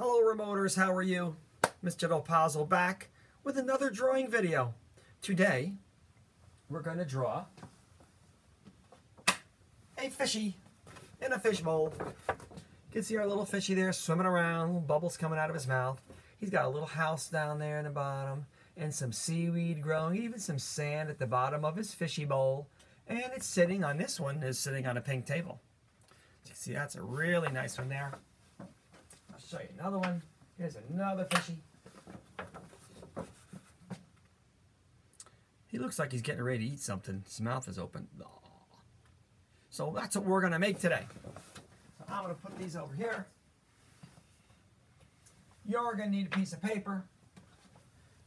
Hello remoters, how are you? Mr. Del Pazzo back with another drawing video. Today, we're going to draw a fishy in a fishbowl. You can see our little fishy there swimming around, little bubbles coming out of his mouth. He's got a little house down there in the bottom and some seaweed growing, even some sand at the bottom of his fishy bowl. And it's sitting on, this one is sitting on a pink table. You can see that's a really nice one there. I'll show you another one. Here's another fishy. He looks like he's getting ready to eat something. His mouth is open. So that's what we're going to make today. So I'm going to put these over here. You're going to need a piece of paper.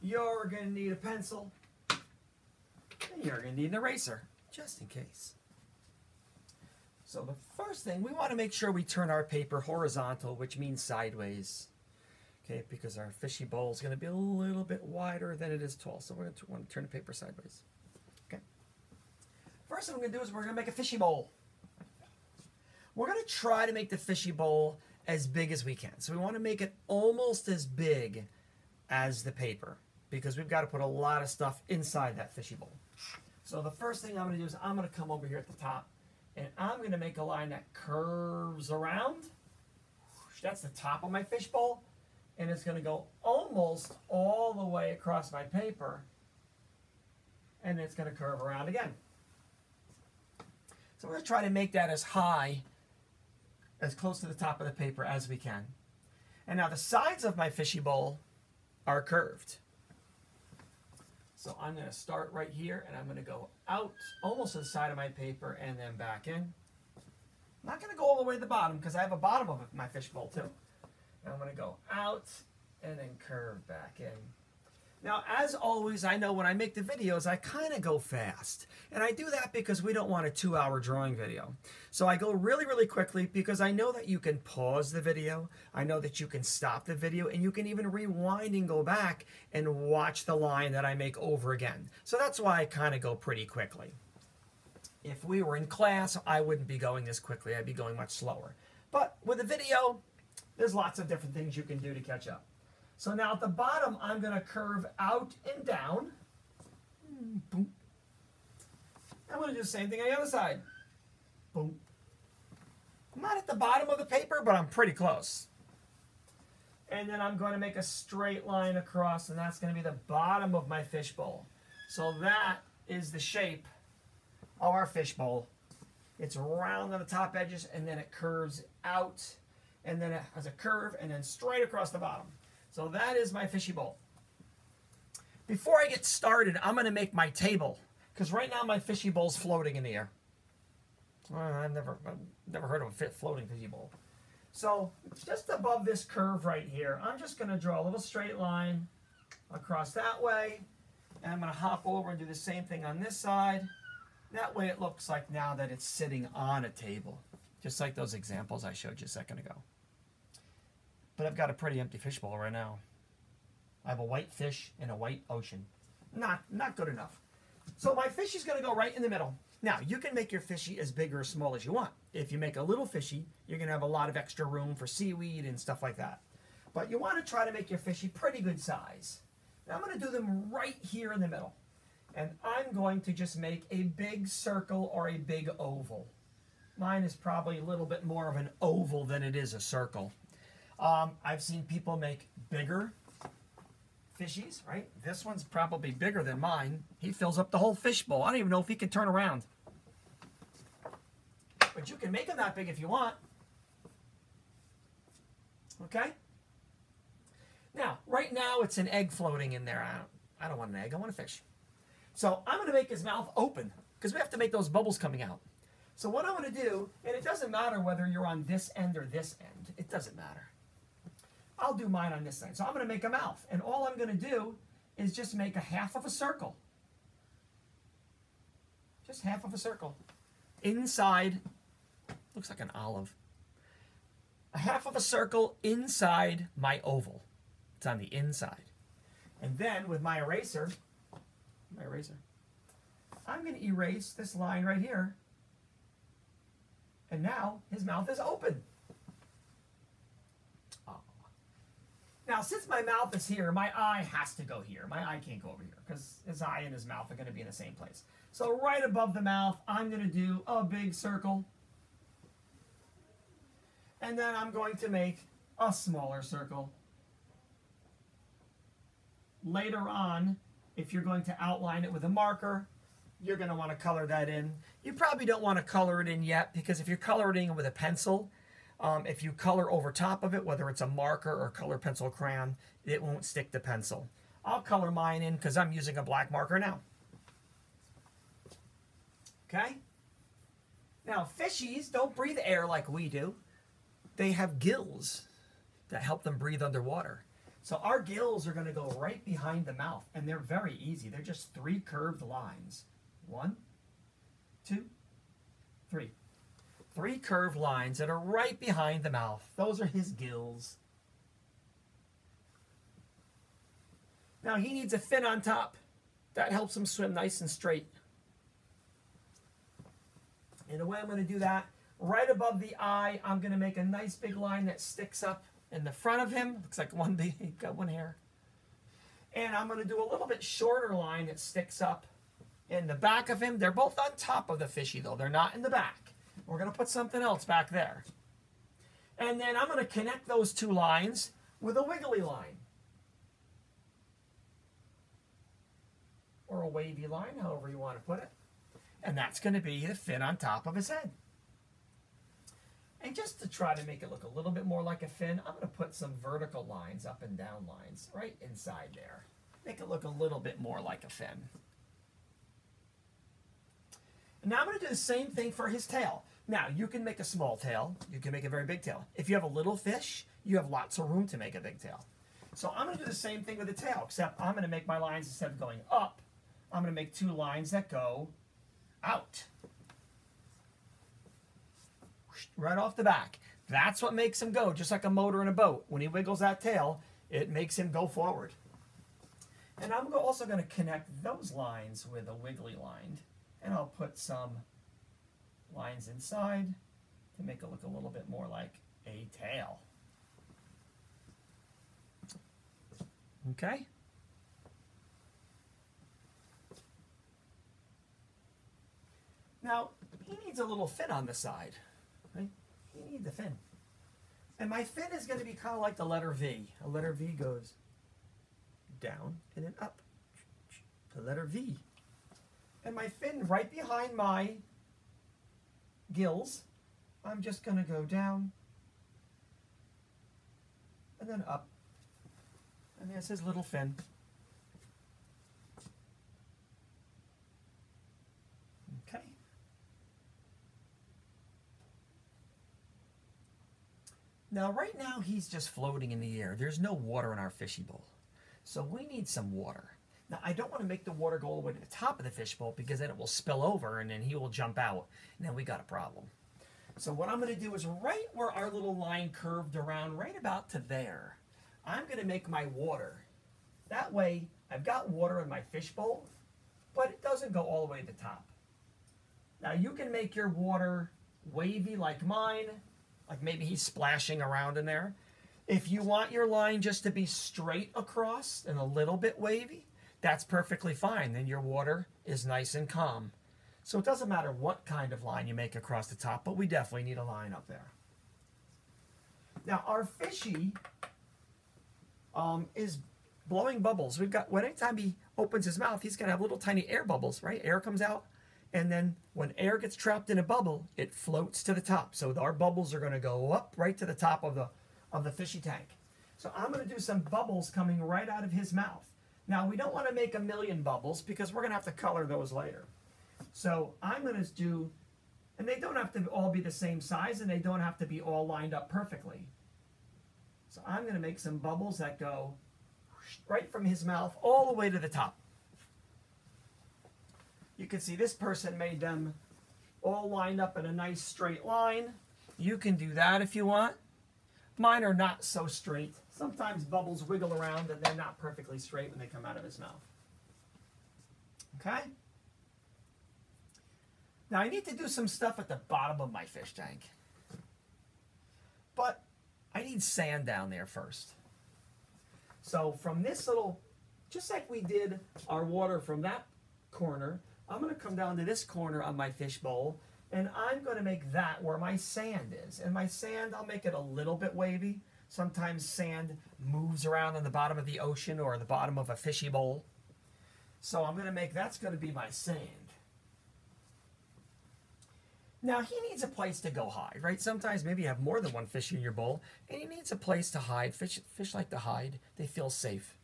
You're going to need a pencil. And you're going to need an eraser, just in case. So the first thing, we want to make sure we turn our paper horizontal, which means sideways. Okay, because our fishy bowl is going to be a little bit wider than it is tall. So we're going to want to turn the paper sideways. Okay. First thing we're going to do is we're going to make a fishy bowl. We're going to try to make the fishy bowl as big as we can. So we want to make it almost as big as the paper because we've got to put a lot of stuff inside that fishy bowl. So the first thing I'm going to do is I'm going to come over here at the top and I'm going to make a line that curves around. That's the top of my fish bowl. And it's going to go almost all the way across my paper. And it's going to curve around again. So we're going to try to make that as high, as close to the top of the paper as we can. And now the sides of my fishy bowl are curved. So I'm going to start right here, and I'm going to go out almost to the side of my paper and then back in. I'm not going to go all the way to the bottom because I have a bottom of my fish bowl too. And I'm going to go out and then curve back in. Now, as always, I know when I make the videos, I kind of go fast. And I do that because we don't want a 2-hour drawing video. So I go really, really quickly because I know that you can pause the video. I know that you can stop the video. And you can even rewind and go back and watch the line that I make over again. So that's why I kind of go pretty quickly. If we were in class, I wouldn't be going this quickly. I'd be going much slower. But with a video, there's lots of different things you can do to catch up. So now at the bottom, I'm going to curve out and down. Boom. I'm going to do the same thing on the other side. Boom. I'm not at the bottom of the paper, but I'm pretty close. And then I'm going to make a straight line across, and that's going to be the bottom of my fish bowl. So that is the shape of our fish bowl. It's round on the top edges, and then it curves out, and then it has a curve, and then straight across the bottom. So that is my fishy bowl. Before I get started, I'm going to make my table. Because right now my fishy bowl's floating in the air. I've never heard of a floating fishy bowl. So just above this curve right here, I'm just going to draw a little straight line across that way. And I'm going to hop over and do the same thing on this side. That way it looks like now that it's sitting on a table. Just like those examples I showed you a second ago. But I've got a pretty empty fish bowl right now. I have a white fish in a white ocean. Not good enough. So my fish is going to go right in the middle. Now, you can make your fishy as big or as small as you want. If you make a little fishy, you're going to have a lot of extra room for seaweed and stuff like that. But you want to try to make your fishy pretty good size. Now, I'm going to do them right here in the middle. And I'm going to just make a big circle or a big oval. Mine is probably a little bit more of an oval than it is a circle. I've seen people make bigger fishies, right? This one's probably bigger than mine. He fills up the whole fish bowl. I don't even know if he can turn around. But you can make them that big if you want. Okay? Now, right now it's an egg floating in there. I don't want an egg. I want a fish. So I'm going to make his mouth open because we have to make those bubbles coming out. So what I'm going to do, and it doesn't matter whether you're on this end or this end. It doesn't matter. I'll do mine on this side. So I'm going to make a mouth. And all I'm going to do is just make a half of a circle. Just half of a circle. Inside, looks like an olive. A half of a circle inside my oval. It's on the inside. And then with my eraser, I'm going to erase this line right here. And now his mouth is open. Now, since my mouth is here, my eye has to go here. My eye can't go over here because his eye and his mouth are going to be in the same place. So right above the mouth, I'm going to do a big circle. And then I'm going to make a smaller circle. Later on, if you're going to outline it with a marker, you're going to want to color that in. You probably don't want to color it in yet because if you're coloring it with a pencil, if you color over top of it, whether it's a marker or color pencil crayon, it won't stick to pencil. I'll color mine in because I'm using a black marker now. Okay? Now, fishies don't breathe air like we do. They have gills that help them breathe underwater. So our gills are going to go right behind the mouth, and they're very easy. They're just 3 curved lines. 1, 2, 3. 3 curved lines that are right behind the mouth. Those are his gills. Now he needs a fin on top. That helps him swim nice and straight. And the way I'm going to do that, right above the eye, I'm going to make a nice big line that sticks up in the front of him. Looks like he's got one hair. And I'm going to do a little bit shorter line that sticks up in the back of him. They're both on top of the fishy though. They're not in the back. We're going to put something else back there. And then I'm going to connect those 2 lines with a wiggly line. Or a wavy line, however you want to put it. And that's going to be the fin on top of his head. And just to try to make it look a little bit more like a fin, I'm going to put some vertical lines, up and down lines, right inside there. Make it look a little bit more like a fin. And now I'm going to do the same thing for his tail. Now, you can make a small tail. You can make a very big tail. If you have a little fish, you have lots of room to make a big tail. So I'm going to do the same thing with the tail, except I'm going to make my lines, instead of going up, I'm going to make 2 lines that go out. Right off the back. That's what makes him go, just like a motor in a boat. When he wiggles that tail, it makes him go forward. And I'm also going to connect those lines with a wiggly line. And I'll put some lines inside to make it look a little bit more like a tail. Okay? Now, he needs a little fin on the side. Right? He needs the fin. And my fin is going to be kind of like the letter V. A letter V goes down and then up. The letter V. And my fin right behind my gills, I'm just going to go down and then up. And there's his little fin. Okay. Now, right now, he's just floating in the air. There's no water in our fishy bowl. So we need some water. Now, I don't want to make the water go all the way to the top of the fishbowl because then it will spill over and then he will jump out. And then we got a problem. So what I'm going to do is right where our little line curved around, right about to there, I'm going to make my water. That way, I've got water in my fishbowl, but it doesn't go all the way to the top. Now, you can make your water wavy like mine, like maybe he's splashing around in there. If you want your line just to be straight across and a little bit wavy, that's perfectly fine. Then your water is nice and calm. So it doesn't matter what kind of line you make across the top, but we definitely need a line up there. Now our fishy is blowing bubbles. We've got, anytime he opens his mouth, he's going to have little tiny air bubbles, right? Air comes out, and then when air gets trapped in a bubble, it floats to the top. So our bubbles are going to go up right to the top of the fishy tank. So I'm going to do some bubbles coming right out of his mouth. Now, we don't want to make a million bubbles because we're going to have to color those later. So I'm going to do, and they don't have to all be the same size, and they don't have to be all lined up perfectly. So I'm going to make some bubbles that go right from his mouth all the way to the top. You can see this person made them all lined up in a nice straight line. You can do that if you want. Mine are not so straight. Sometimes bubbles wiggle around and they're not perfectly straight when they come out of his mouth. Okay? Now I need to do some stuff at the bottom of my fish tank. But I need sand down there first. So from this little, just like we did our water from that corner, I'm going to come down to this corner on my fish bowl, and I'm going to make that where my sand is. And my sand, I'll make it a little bit wavy. Sometimes sand moves around in the bottom of the ocean or the bottom of a fishy bowl. So I'm going to make, that's going to be my sand. Now he needs a place to go hide, right? Sometimes maybe you have more than one fish in your bowl, and he needs a place to hide. Fish like to hide. They feel safe.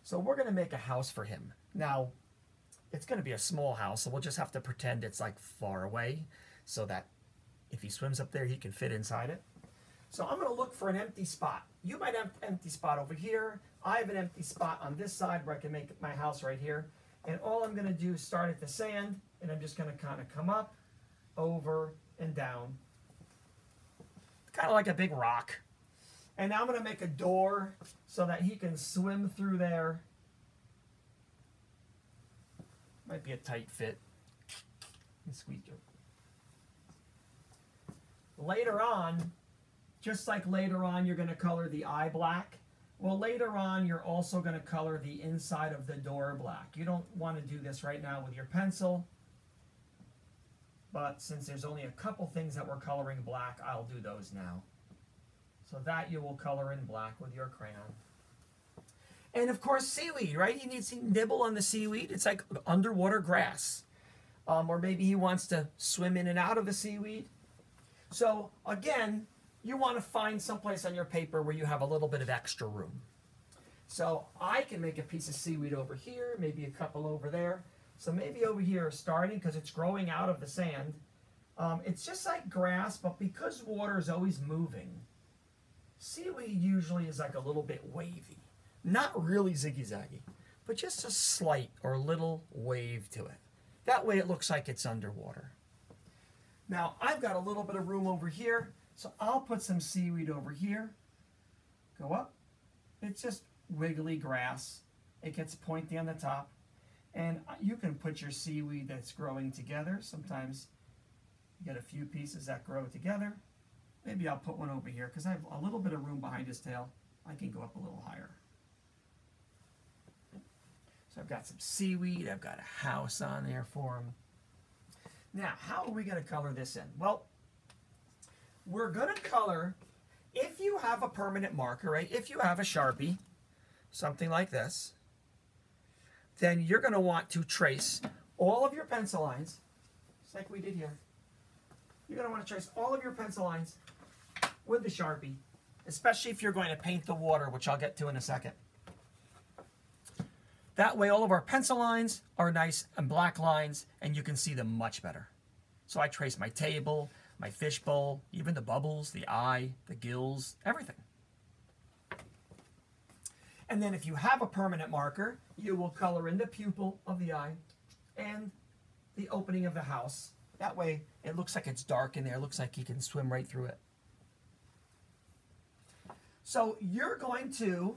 So we're going to make a house for him. Now, it's going to be a small house, so we'll just have to pretend it's like far away so that if he swims up there, he can fit inside it. So I'm going to look for an empty spot. You might have an empty spot over here. I have an empty spot on this side where I can make my house right here. And all I'm going to do is start at the sand, and I'm just going to kind of come up, over, and down. Kind of like a big rock. And now I'm going to make a door so that he can swim through there. Might be a tight fit. Squeeze it. Later on, just like later on you're going to color the eye black, well, later on you're also going to color the inside of the door black. You don't want to do this right now with your pencil, but since there's only a couple things that we're coloring black, I'll do those now. So that you will color in black with your crayon. And of course, seaweed, right? He needs to nibble on the seaweed. It's like underwater grass. Or maybe he wants to swim in and out of the seaweed. So again, you want to find someplace on your paper where you have a little bit of extra room. So I can make a piece of seaweed over here, maybe a couple over there. So maybe over here, starting, because it's growing out of the sand, it's just like grass, but because water is always moving, seaweed usually is like a little bit wavy. Not really ziggy-zaggy, but just a slight or little wave to it. That way it looks like it's underwater. Now, I've got a little bit of room over here, so I'll put some seaweed over here. Go up. It's just wiggly grass. It gets pointy on the top. And you can put your seaweed that's growing together. Sometimes you get a few pieces that grow together. Maybe I'll put one over here because I have a little bit of room behind his tail. I can go up a little higher. So I've got some seaweed. I've got a house on there for him. Now, how are we going to color this in? Well, we're going to color, if you have a permanent marker, right? If you have a Sharpie, something like this, then you're going to want to trace all of your pencil lines, just like we did here. You're going to want to trace all of your pencil lines with the Sharpie, especially if you're going to paint the water, which I'll get to in a second. That way all of our pencil lines are nice and black lines, and you can see them much better. So I trace my table, my fish bowl, even the bubbles, the eye, the gills, everything. And then if you have a permanent marker, you will color in the pupil of the eye and the opening of the house. That way it looks like it's dark in there. It looks like you can swim right through it. So you're going to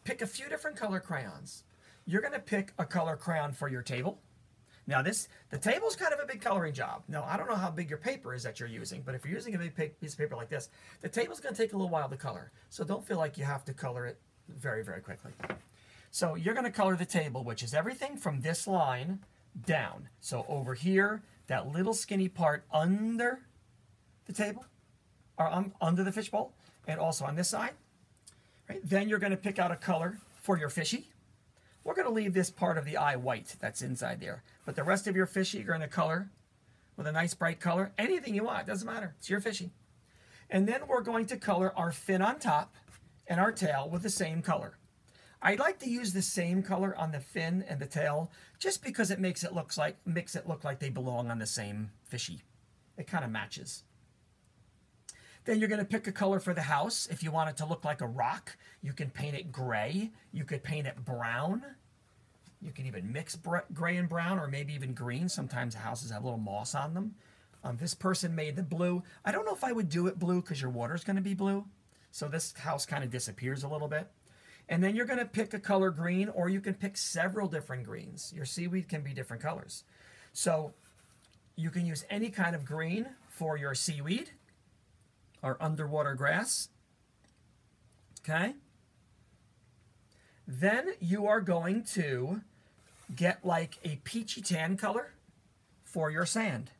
pick a few different color crayons. You're going to pick a color crayon for your table. Now the table's kind of a big coloring job. Now I don't know how big your paper is that you're using, but if you're using a big piece of paper like this, the table's going to take a little while to color. So don't feel like you have to color it very, very quickly. So you're going to color the table, which is everything from this line down. So over here, that little skinny part under the table, or under the fish bowl, and also on this side. Right? Then you're going to pick out a color for your fishy. We're going to leave this part of the eye white that's inside there. But the rest of your fishy you're going to color with a nice bright color. Anything you want, doesn't matter. It's your fishy. And then we're going to color our fin on top and our tail with the same color. I like to use the same color on the fin and the tail just because it makes it look like they belong on the same fishy. It kind of matches. Then you're going to pick a color for the house. If you want it to look like a rock, you can paint it gray. You could paint it brown. You can even mix gray and brown, or maybe even green. Sometimes houses have a little moss on them. This person made the blue. I don't know if I would do it blue because your water's going to be blue. So this house kind of disappears a little bit. And then you're going to pick a color green, or you can pick several different greens. Your seaweed can be different colors. So you can use any kind of green for your seaweed or underwater grass. Okay? Then you are going to get like a peachy tan color for your sand.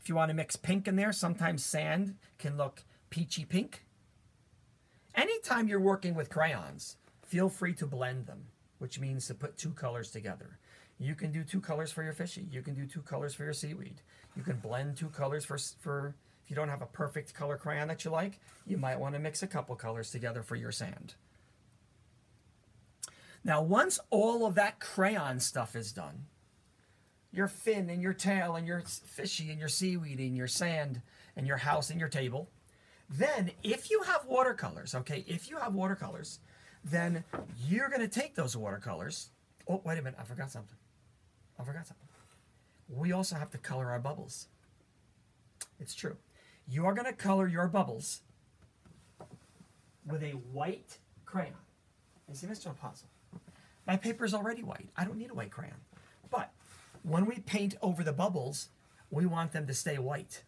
If you want to mix pink in there, sometimes sand can look peachy pink. Anytime you're working with crayons, feel free to blend them, which means to put two colors together. You can do two colors for your fishy. You can do two colors for your seaweed. You can blend two colors for if you don't have a perfect color crayon that you like, you might want to mix a couple colors together for your sand. Now, once all of that crayon stuff is done, your fin and your tail and your fishy and your seaweed and your sand and your house and your table, then if you have watercolors, okay, if you have watercolors, then you're going to take those watercolors. Oh, wait a minute, I forgot something. We also have to color our bubbles. It's true. You are going to color your bubbles with a white crayon. You see, Mr. Apostle, my paper is already white. I don't need a white crayon. But when we paint over the bubbles, we want them to stay white.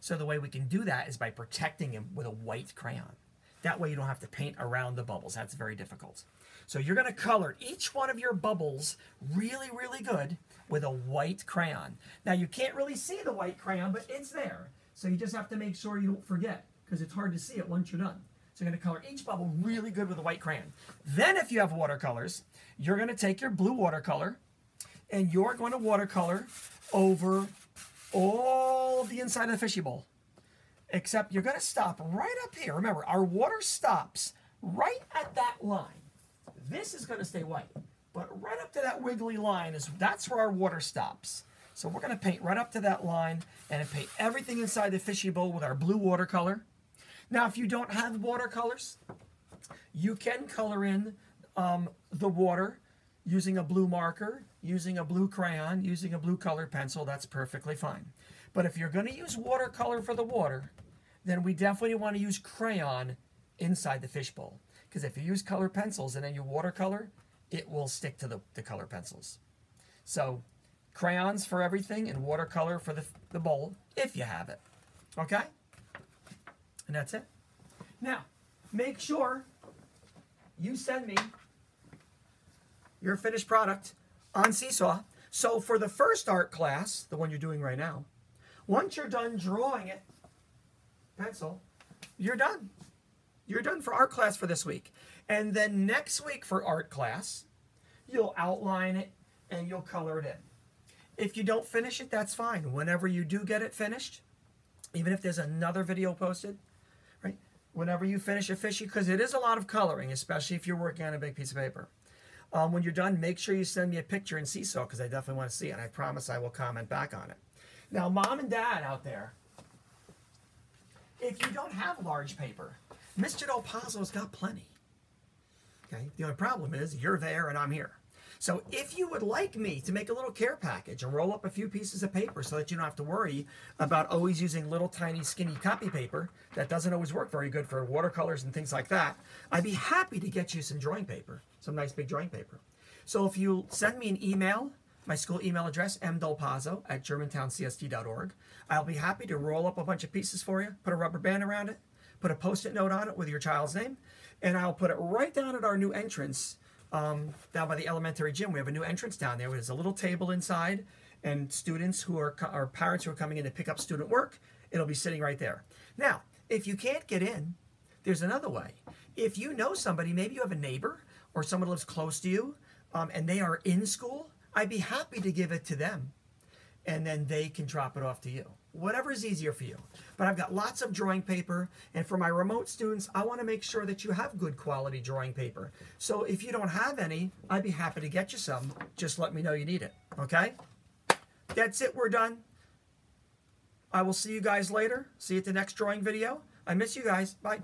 So the way we can do that is by protecting them with a white crayon. That way you don't have to paint around the bubbles. That's very difficult. So you're going to color each one of your bubbles really, really good with a white crayon. Now you can't really see the white crayon, but it's there. So you just have to make sure you don't forget, because it's hard to see it once you're done. So you're going to color each bubble really good with a white crayon. Then if you have watercolors, you're going to take your blue watercolor and you're going to watercolor over all the inside of the fishy bowl. Except you're going to stop right up here. Remember, our water stops right at that line. This is going to stay white. But right up to that wiggly line, that's where our water stops. So we're going to paint right up to that line and paint everything inside the fishy bowl with our blue watercolor. Now, if you don't have watercolors, you can color in the water using a blue marker, using a blue crayon, using a blue colored pencil. That's perfectly fine. But if you're going to use watercolor for the water, then we definitely want to use crayon inside the fishbowl. Because if you use colored pencils and then you watercolor, it will stick to the color pencils. So crayons for everything and watercolor for the bowl, if you have it. Okay? And that's it. Now, make sure you send me your finished product on Seesaw. So for the first art class, the one you're doing right now, once you're done drawing it, pencil, you're done. You're done for art class for this week. And then next week for art class, you'll outline it and you'll color it in. If you don't finish it, that's fine. Whenever you do get it finished, even if there's another video posted, right? Whenever you finish a fishy, because it is a lot of coloring, especially if you're working on a big piece of paper. When you're done, make sure you send me a picture in Seesaw, because I definitely want to see it, and I promise I will comment back on it. Now, Mom and Dad out there, if you don't have large paper, Mr. Del Pozo's got plenty. Okay? The only problem is you're there and I'm here. So if you would like me to make a little care package and roll up a few pieces of paper so that you don't have to worry about always using little tiny skinny copy paper that doesn't always work very good for watercolors and things like that, I'd be happy to get you some drawing paper, some nice big drawing paper. So if you send me an email, my school email address, mdelpozo@germantowncsd.org, I'll be happy to roll up a bunch of pieces for you, put a rubber band around it, put a Post-it note on it with your child's name, and I'll put it right down at our new entrance down by the elementary gym. We have a new entrance down there. There's a little table inside, and students who are parents who are coming in to pick up student work, it'll be sitting right there. Now, if you can't get in, there's another way. If you know somebody, maybe you have a neighbor or someone who lives close to you, and they are in school, I'd be happy to give it to them, and then they can drop it off to you. Whatever is easier for you. But I've got lots of drawing paper, and for my remote students, I want to make sure that you have good quality drawing paper. So if you don't have any, I'd be happy to get you some. Just let me know you need it, okay? That's it, we're done. I will see you guys later. See you at the next drawing video. I miss you guys. Bye.